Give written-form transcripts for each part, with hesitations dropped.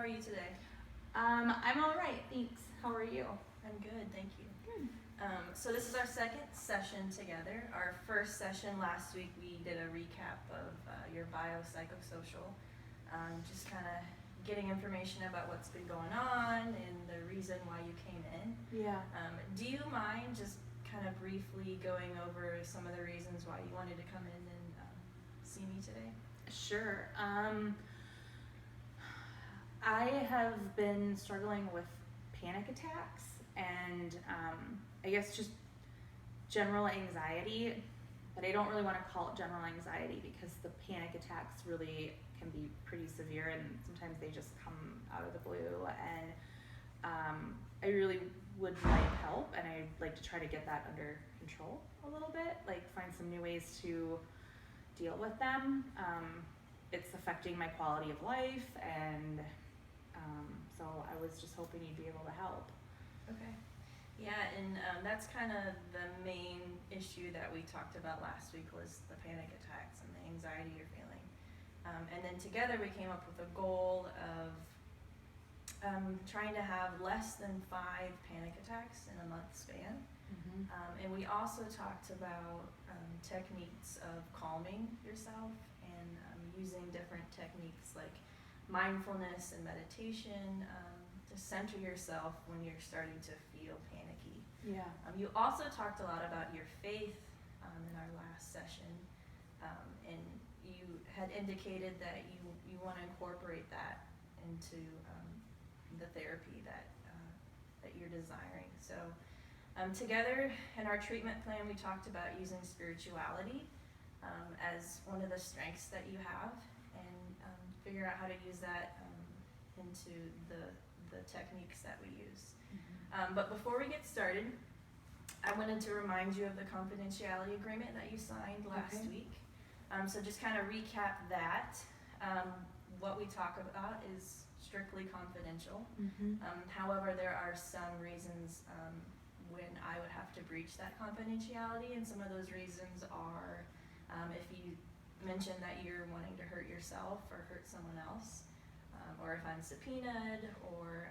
are you today? I'm all right, thanks. How are you? I'm good, thank you. Good. So this is our second session together. Our first session last week, we did a recap of your biopsychosocial, just kind of getting information about what's been going on and the reason why you came in. Yeah. Do you mind just kind of briefly going over some of the reasons why you wanted to come in and see me today? Sure. I have been struggling with panic attacks and I guess just general anxiety, but I don't really want to call it general anxiety because the panic attacks really can be pretty severe and sometimes they just come out of the blue, and I really would like help, and I'd like to try to get that under control a little bit, like find some new ways to deal with them. It's affecting my quality of life, and so I was just hoping you'd be able to help. Okay. Yeah, and that's kind of the main issue that we talked about last week was the panic attacks and the anxiety you're feeling. And then together we came up with a goal of trying to have less than 5 panic attacks in a month span. Mm-hmm. And we also talked about techniques of calming yourself and using different techniques like mindfulness and meditation to center yourself when you're starting to feel panicky. Yeah. You also talked a lot about your faith in our last session, and you had indicated that you want to incorporate that into the therapy that you're desiring. So together in our treatment plan, we talked about using spirituality as one of the strengths that you have, and figure out how to use that into the techniques that we use. Mm-hmm. But before we get started, I wanted to remind you of the confidentiality agreement that you signed last week. So just kind of recap that. What we talk about is strictly confidential. Mm-hmm. However, there are some reasons when I would have to breach that confidentiality, and some of those reasons are if you mention that you're wanting to hurt yourself or hurt someone else, or if I'm subpoenaed, or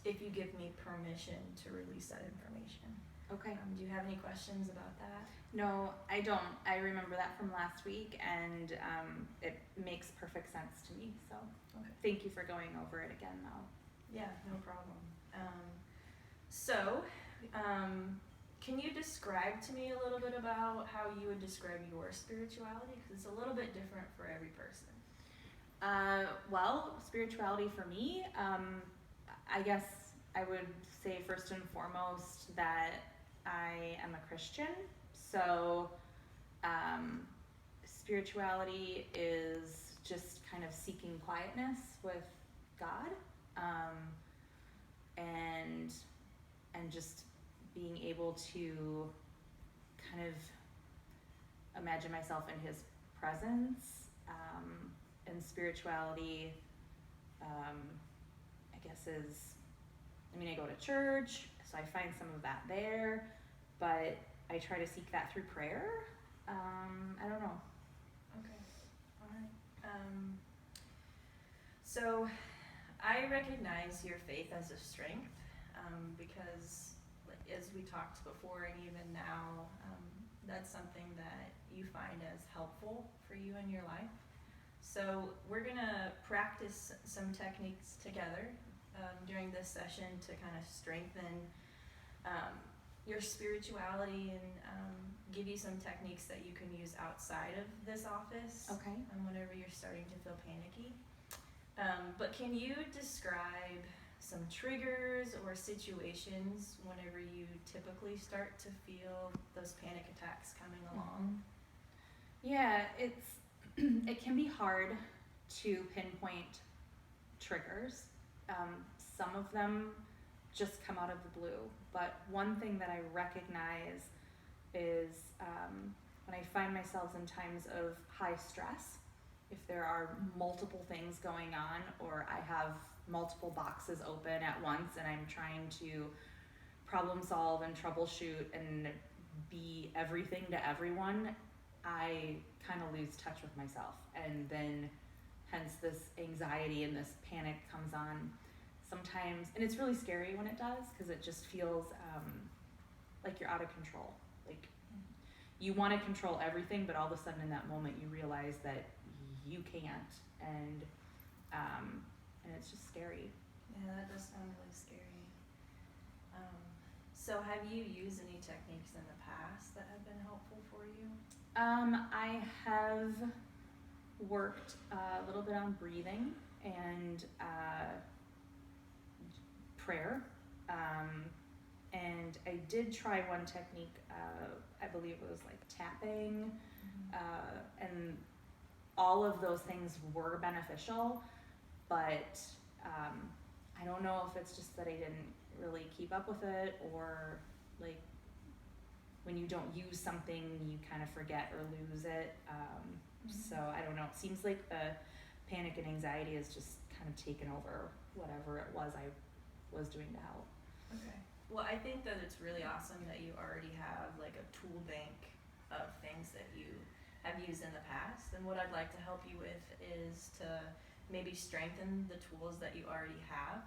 if you give me permission to release that information. Okay. Do you have any questions about that? No, I don't. I remember that from last week, and it makes perfect sense to me. So Okay. thank you for going over it again, though. Yeah, no problem. So, can you describe to me a little bit about how you would describe your spirituality? Because it's a little bit different for every person. Well, spirituality for me, I guess I would say first and foremost that I am a Christian. So spirituality is just kind of seeking quietness with God, and just being able to kind of imagine myself in His presence. And spirituality, I guess I go to church, so I find some of that there, but I try to seek that through prayer. I don't know. Okay, all right. So I recognize your faith as a strength because, as we talked before and even now, that's something that you find as helpful for you in your life. So we're going to practice some techniques together during this session to kind of strengthen your spirituality and give you some techniques that you can use outside of this office. Okay. Whenever you're starting to feel panicky. But can you describe some triggers or situations whenever you typically start to feel those panic attacks coming along? Yeah, it can be hard to pinpoint triggers. Some of them just come out of the blue, but one thing that I recognize is when I find myself in times of high stress, if there are multiple things going on, or I have multiple boxes open at once and I'm trying to problem solve and troubleshoot and be everything to everyone, I kind of lose touch with myself and then hence this anxiety and this panic comes on sometimes, and it's really scary when it does, because it just feels like you're out of control. Like you want to control everything, but all of a sudden in that moment you realize that you can't, and it's just scary. Yeah, that does sound really scary. So have you used any techniques in the past that have been helpful for you? I have worked a little bit on breathing and prayer, and I did try one technique. I believe it was like tapping, and all of those things were beneficial, but I don't know if it's just that I didn't really keep up with it, or like when you don't use something you kind of forget or lose it. So I don't know, it seems like the panic and anxiety is just kind of taken over whatever it was I was doing to help. Okay. Well, I think that it's really awesome that you already have like a tool bank of things that you have used in the past, and what I'd like to help you with is to maybe strengthen the tools that you already have,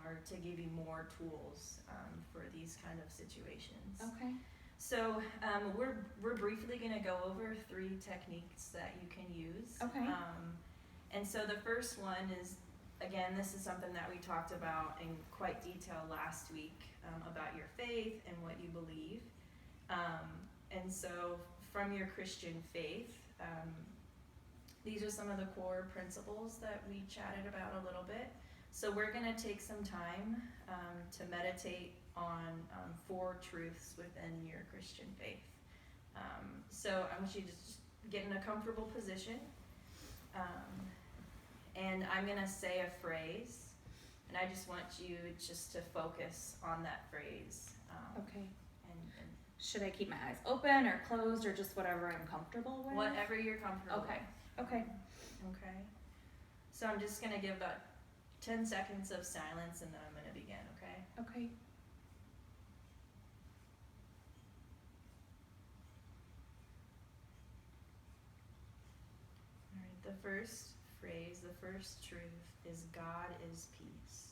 or to give you more tools for these kind of situations. Okay. So we're briefly going to go over 3 techniques that you can use. Okay. And so the first one is, again, this is something that we talked about in quite detail last week, about your faith and what you believe. And so from your Christian faith, these are some of the core principles that we chatted about a little bit. So we're going to take some time to meditate on 4 truths within your Christian faith. So I want you to just get in a comfortable position, and I'm going to say a phrase, and I just want you just to focus on that phrase. Okay. And Should I keep my eyes open or closed, or just whatever I'm comfortable with? whatever you're comfortable Okay. with. Okay. Okay. So I'm just going to give about 10 seconds of silence, and then I'm going to begin, okay? Okay. All right, the first phrase, the first truth is God is peace.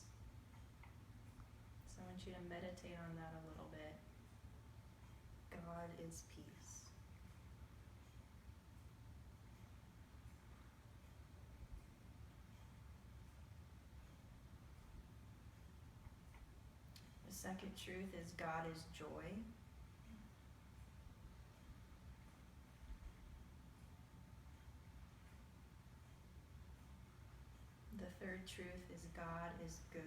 So I want you to meditate on that a little bit. God is peace. The second truth is God is joy. The third truth is God is good.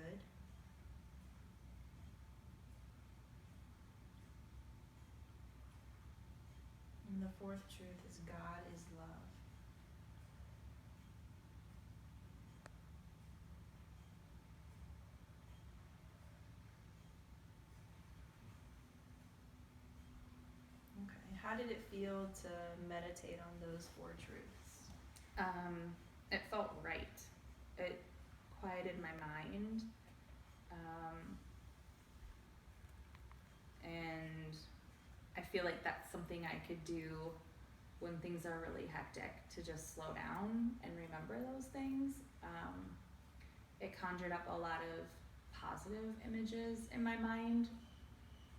And the fourth truth is God is love. Okay, how did it feel to meditate on those 4 truths? It felt right. It quieted my mind, and I feel like that's something I could do when things are really hectic, to just slow down and remember those things. It conjured up a lot of positive images in my mind,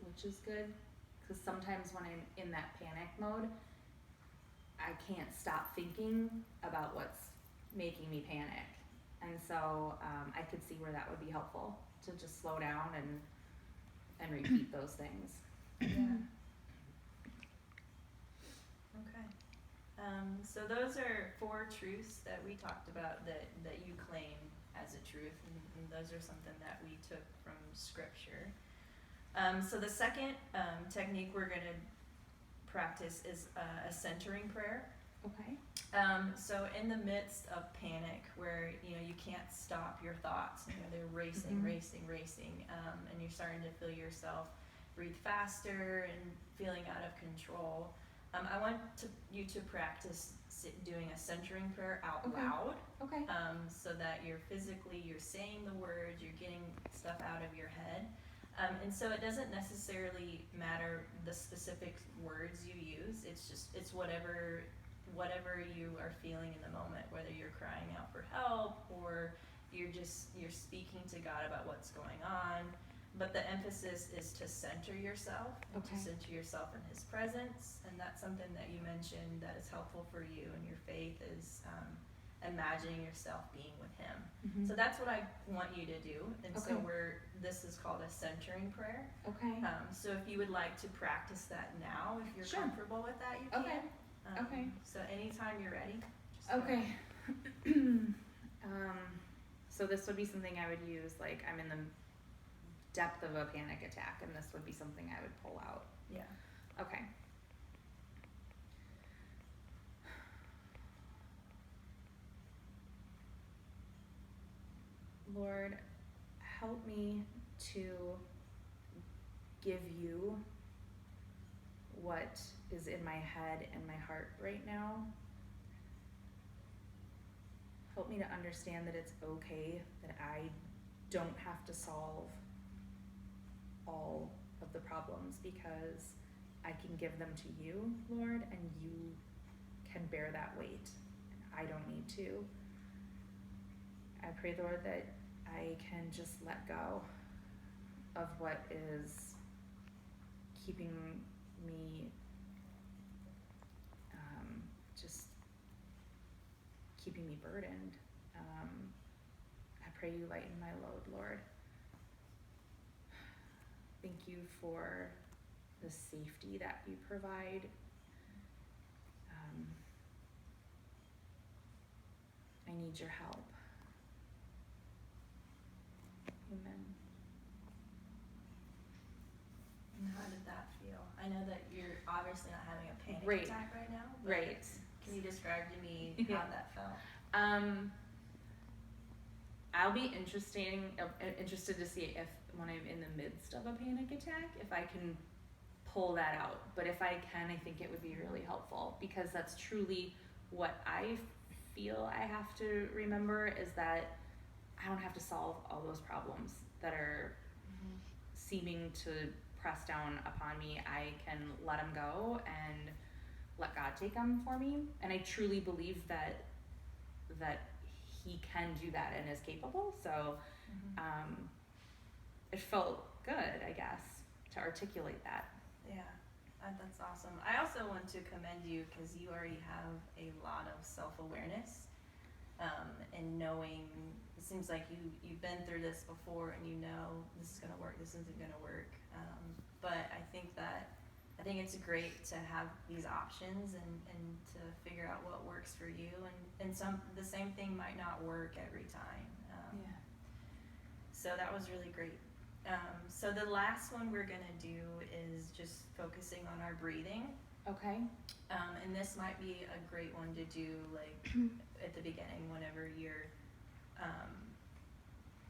which is good, because sometimes when I'm in that panic mode, I can't stop thinking about what's making me panic. And so I could see where that would be helpful, to just slow down and repeat those things. Yeah. Okay. So those are 4 truths that we talked about that you claim as a truth, and those are something that we took from Scripture. So the second technique we're going to practice is a centering prayer. Okay. So in the midst of panic, where you can't stop your thoughts, they're racing, and you're starting to feel yourself breathe faster and feeling out of control. I want you to practice doing a centering prayer out loud. Okay. So that you're saying the words, you're getting stuff out of your head. And so it doesn't necessarily matter the specific words you use. It's whatever whatever you are feeling in the moment, whether you're crying out for help or you're speaking to God about what's going on. But the emphasis is to center yourself, and Okay. to center yourself in His presence, and that's something that you mentioned that is helpful for you in your faith is imagining yourself being with Him. Mhm. So that's what I want you to do, and so Okay. this is called a centering prayer. Okay. So if you would like to practice that now, if you're Sure. comfortable with that, you can. Okay. Okay. So anytime you're ready. Just go Okay. ahead. So this would be something I would use, like I'm in the depth of a panic attack, and this would be something I would pull out. Yeah. Okay. Lord, help me to give you what is in my head and my heart right now. Help me to understand that it's okay that I don't have to solve all of the problems, because I can give them to you, Lord, and you can bear that weight. I don't need to. I pray, Lord, that I can just let go of what is keeping me, just keeping me burdened. I pray you lighten my load, Lord. Thank you for the safety that you provide. I need your help. Amen. And how did that feel? I know that you're obviously not having a panic Right. attack right now. But Right. Can you describe to me Yeah. how that felt? I'll be interested to see if when I'm in the midst of a panic attack, if I can pull that out. But if I can, I think it would be really helpful, because that's truly what I feel I have to remember, is that I don't have to solve all those problems that are seeming to press down upon me. I can let them go and let God take them for me. And I truly believe that He can do that and is capable. So it felt good, I guess, to articulate that. Yeah, that's awesome. I also want to commend you because you already have a lot of self-awareness, and knowing, it seems like you've been through this before and you know this is going to work, this isn't going to work. But I think it's great to have these options and to figure out what works for you, and the same thing might not work every time. So that was really great. So the last one we're gonna do is just focusing on our breathing. Okay. And this might be a great one to do like at the beginning whenever you're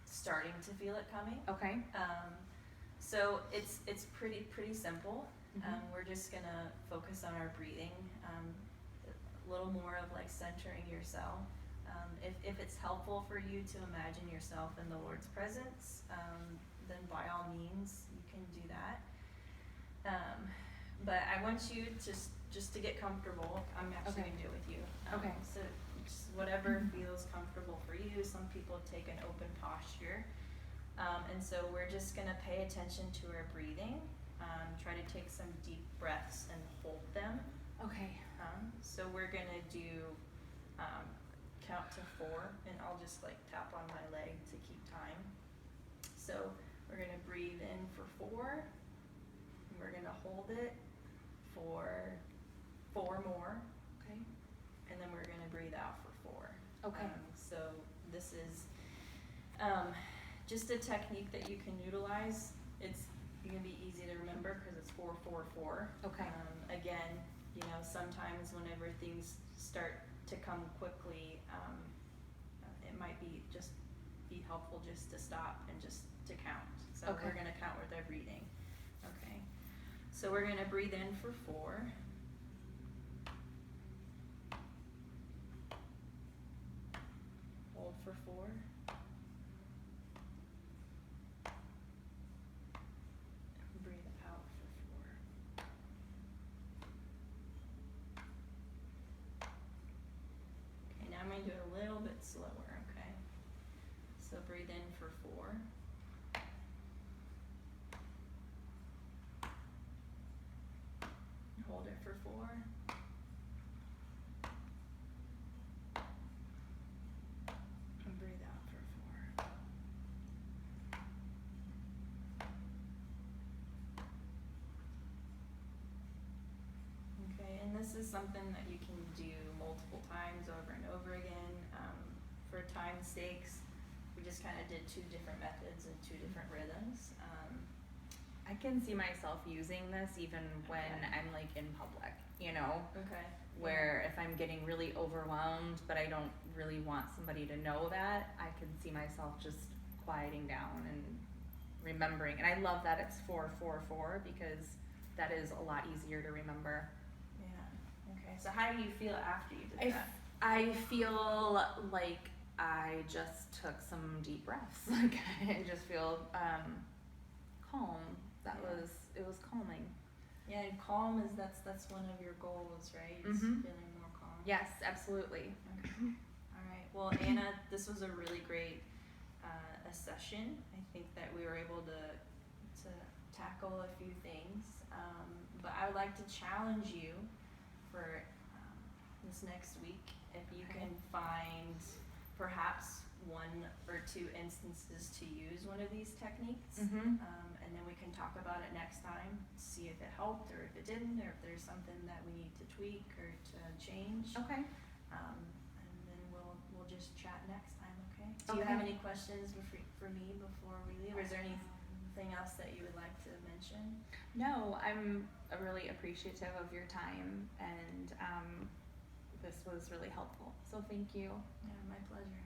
starting to feel it coming. Okay. So it's pretty simple. Mhm. We're just gonna focus on our breathing, a little more of like centering yourself. If it's helpful for you to imagine yourself in the Lord's presence, then by all means you can do that. But I want you to just to get comfortable. I'm actually Okay. gonna do it with you. Okay. So just whatever feels comfortable for you. Some people take an open posture. And so we're just gonna pay attention to our breathing. Try to take some deep breaths and hold them. Okay. So we're gonna do count to 4, and I'll just like tap on my leg to keep time. So we're gonna breathe in for 4, and we're gonna hold it for 4 more, Okay. and then we're gonna breathe out for 4. Okay. So this is just a technique that you can utilize. It's gonna be easy to remember because it's 4, 4, 4. Okay. Again, sometimes whenever things start to come quickly, it might be helpful just to stop and just to count. So Okay. we're gonna count with our breathing. Okay. So we're gonna breathe in for 4. Hold for 4. Breathe out for 4. breathe in for 4. Hold it for 4. And breathe out for 4. Okay, and this is something that you can do multiple times over and over again. For time's sakes, we just kind of did 2 different methods and 2 different rhythms. I can see myself using this even when Okay. I'm like in public, you know, Okay. where if I'm getting really overwhelmed, but I don't really want somebody to know that, I can see myself just quieting down and remembering. And I love that it's 4-4-4 because that is a lot easier to remember. Yeah. Okay. So how do you feel after you did that? I feel like I just took some deep breaths. Like I just feel calm. Yeah. It was calming. Yeah, and calm is that's one of your goals, right? Is Mhm. feeling more calm. Yes, absolutely. Okay. All right. Well, Anna, this was a really great a session. I think that we were able to tackle a few things, but I would like to challenge you for this next week if you Okay. can find perhaps 1 or 2 instances to use one of these techniques. Mhm. And then we can talk about it next time, see if it helped or if it didn't, or if there's something that we need to tweak or to change. Okay. And then we'll just chat next time, okay? Do you Okay. have any questions for me before we leave? Or is there anything else that you would like to mention? No, I'm really appreciative of your time, and this was really helpful. So thank you. Yeah, my pleasure.